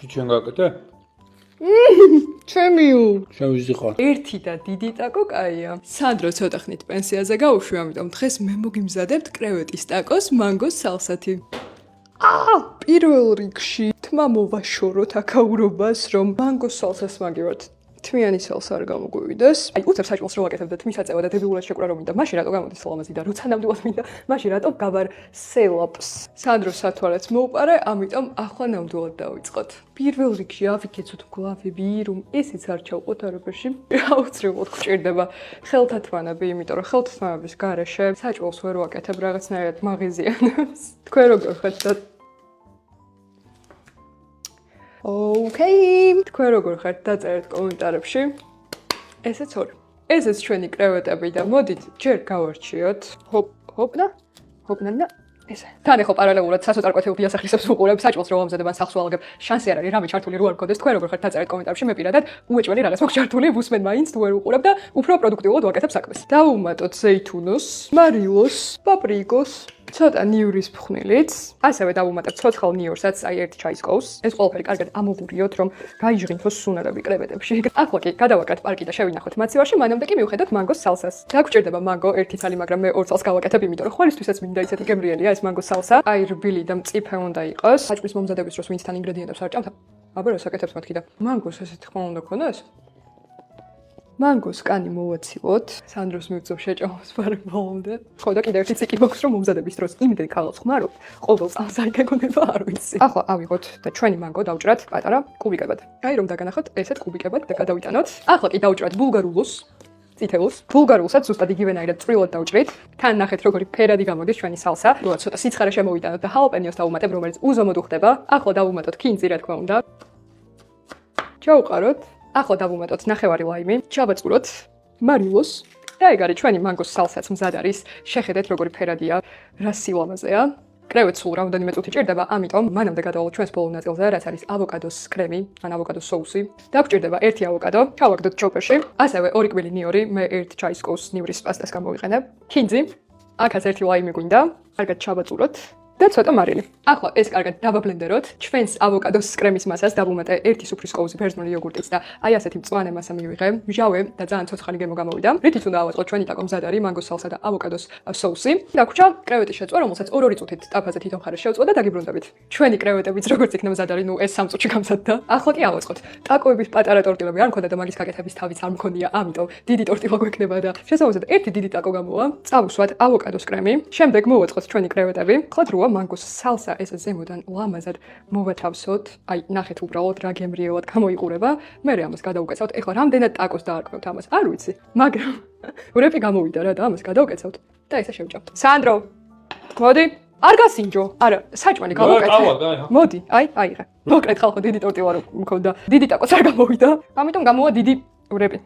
ჩვენ გაკეთე? ჩემიო. ჩემი ზიხარ. ერთი და დიდი ტაკო კაია. სანდრო ცოტა ხნით პენსიაზე გავუშვი, ამიტომ დღეს მე მოგიმზადებთ კრევეტის ტაკოს მანგოს სალსათი. პირველ რიგში თმა მოვაშოროთ აქაურობას, რომ მანგოს სალსას მაგივართ. თმიანი სალსა არ გამოგვივიდეს. უცებ საჭმელს რო ვაკეთებ და თმის აწევა და დებიულად შეკრა რომ მინდა, მაშინ რატო გამოდის ლამაზი და როცა ნამდვილად მინდა, მაშინ რატო გავარ სელაპს. სანდრო სათვალეც მოუყარე, ამიტომ ახლა ნამდვილად დავიწყოთ. პირველ რიგში ავიქეცოთ მკლავები, რომ ესეც არ ჩავყოთ არაფერში. აუცილებლად გვჭირდება ხელთათმანები, იმიტომ რომ ხელთათმანების გარეშე საჭმელს ვერ ვაკეთებ რაღაცნაირად მაღიზიანებს. თქვენ როგორ ხართ და Okay, თქვენ როგორ ხართ დაწერეთ კომენტარებში. ესეც ორი. ესეც ჩვენი კრევეტები და მოდით ჯერ გავარჩიოთ. ჰოპნა. ესე. თან ახლა პარალელურად სასოწარკვეთილ დიასახლისებს ვუყურებ, საჭმელს რომ ამზადებან სახს ვალაგებ. შანსი არ არის, რამე ჩართული რო არ მქონდეს. თქვენ როგორ ხართ დაწერეთ კომენტარებში, მე პირადად უეჭველი რაღაც მაქვს ჩართული, ვუსმენ მაინც თუ ვერ უყურებ და უფრო პროდუქტიულად ვაკეთებ საქმეს. დავუმატოთ ზეითუნოს, მარილოს, პაპრიკოს, ცოტა ნიურის ფხვნილიც, ასევე დავუმატებ ცოცხალ ნიურსაც, აი ერთი ჩაის კოვს. ეს ყველაფერი კარგად ამოვურიოთ, რომ გაიჟღინთოს სუნარები კრევეტებში. ახლა კი გადავაკრათ პარკი და შევინახოთ მაცივარში, მანამდე კი მივხედოთ მანგოს სალსას. დაგვჭირდება მანგო ერთი ცალი, მაგრამ მე 2 წელს გავაკეთებ, იმიტომ რომ ყველისთვისაც მინდა ისეთი გემრიელია ეს მანგოს სალსა. აი რბილი და მწიფე უნდა იყოს. საჭმლის მომზადების დროს ვინც თან ინგრედიენტებს არ ჭამთ, აბა რა საკეთებს მათქი და მანგოს ესეთი ხმა უნდა ქონდეს. მანგოს კანი მოვაცილოთ. სანდროს მივწევ შეჭამოს ბოლომდე. ხო და კიდევ ერთი ციკი მოქვს რომ მომზადების დროს იმდენ ქალს ხმარობ, ყოველ წამს აი გეკონება არ ვიცი. ახლა ავიღოთ და ჩვენი მანგო დავჭრათ პატარა კუბიკებად. აი რომ დაგანახოთ ესეთ კუბიკებად და გადავიტანოთ. ახლა კი დავჭრათ ბულგარულოს, წითელს. ბულგარულსაც ზუსტად იგივენაირად წვრილად დავჭრით. თან ნახეთ როგორი ფერადი გამოდის ჩვენი სალსა. როა ცოტა სიცხარე შემოვიტანოთ და ჰალაპენიოს დავუმატებ, რომელიც უზომოდ უხდება. ახლა დავუმატოთ კინძი, რა თქმა უნდა. ჩავყაროთ. ახლა დავუმატოთ ნახევარი ლაიმი, ჩავაწუროთ მარილოს და ეგ არის ჩვენი მანგოს სალსაც მზად არის. შეხედეთ როგორი ფერადია, რა სილამაზეა. კრევეტს სულ რამდენიმე წუთი ჭირდება, ამიტომ მანამდე გადავალოთ ჩვენს ბოლო ნაწილზე, რაც არის ავოკადოს კრემი, ან ავოკადოს соуსი. დაგვჭირდება ერთი ავოკადო, ჩავაგდოთ ჩოპერში, ასევე 2 კვილი ნიორი, მე 1 ჩაის კოვს ნივრის პასტას გამოვიყენებ. კინძი, აქაც ერთი ლაიმი გვინდა, კარგად ჩავაწუროთ. და ცოტა მარილი. ახლა ეს კარგად დავაბლენდეროთ. ჩვენს ავოკადოს კრემის მასას დავუმატე 1 სუფრის კოვზი ბერძნული იოგურტიც და აი ასეთი მწვანე მასა მივიღე. მჟავე და ძალიან ცოცხალი გემო გამოვიდა. რითიც უნდა ავაწყოთ ჩვენი ტაკო მზად არის მანგოს სალსა და ავოკადოს соуსი. დაგვრჩა კრევეტის შეწვა, რომელსაც 2 წუთით ტაფაზე თითო მხარეს შევწვა და დაგიბრუნდებით. ჩვენი კრევეტებიც როგორც იქნება მზად არის, ნუ ეს 3 წუთში გამზადდა. ახლა კი ავაწყოთ. ტაკოების პატარა ტორტილები არ მქონდა და მაგის გაკეთების თავიც არ მქონია, ამიტომ დიდი ტორტილა გვექნება და შესაძლოა ერთი დიდი ტაკო გამოვა. წავუსვათ ავოკადოს კრემი. შემდეგ მოვაწყოთ ჩვენი კრევეტები. ხო დროა მანგოს სალსა ეს ზემოდან ლამაზად მოვათავსოთ. აი, ნახეთ უბრალოდ რა გემრიელად გამოიყურება. მე ამას გადავუკეცავთ. ეხლა რამდენად ტაკოს დაარქმევთ ამას? არ ვიცი, მაგრამ ვრეპი გამოვიდა რა და ამას გადავუკეცავთ და ესე შევჭამთ. სანდრო, მოდი. არ გასინჯო. არა, საჭმელი გავუკეთე. მოდი, აი, აიღე. მოკრეთ ხალხო, დიდი ტორტილა რო მქონდა. დიდი ტაკოც არ გამოვიდა. ამიტომ გამოვა დიდი ვრეპი.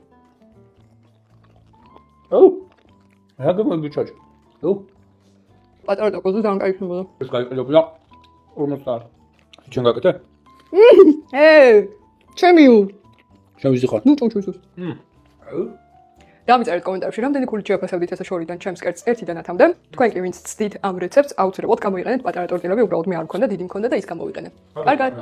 რა გამომიჩაჭ? პატარა ტაკოზე ძალიან кайფებოდა. ეს გაიყიდებოდა 50. ჩვენ გაკეთე? ჩემიო. ჩემი ზიხარ. ნუ ჭუჭუს. დამიწერეთ კომენტარებში რამდენი ქულით შეაფასებდით ესე შორიდან ჩემს კერტს 1-დან 10-მდე. თქვენ კი ვინც ცდით ამ რეცეპტს, აუცილებლად გამოიყენეთ პატარა ტორტილები, უბრალოდ მე არ მქონდა, დიდი მქონდა და ის გამოვიყენე. კარგად.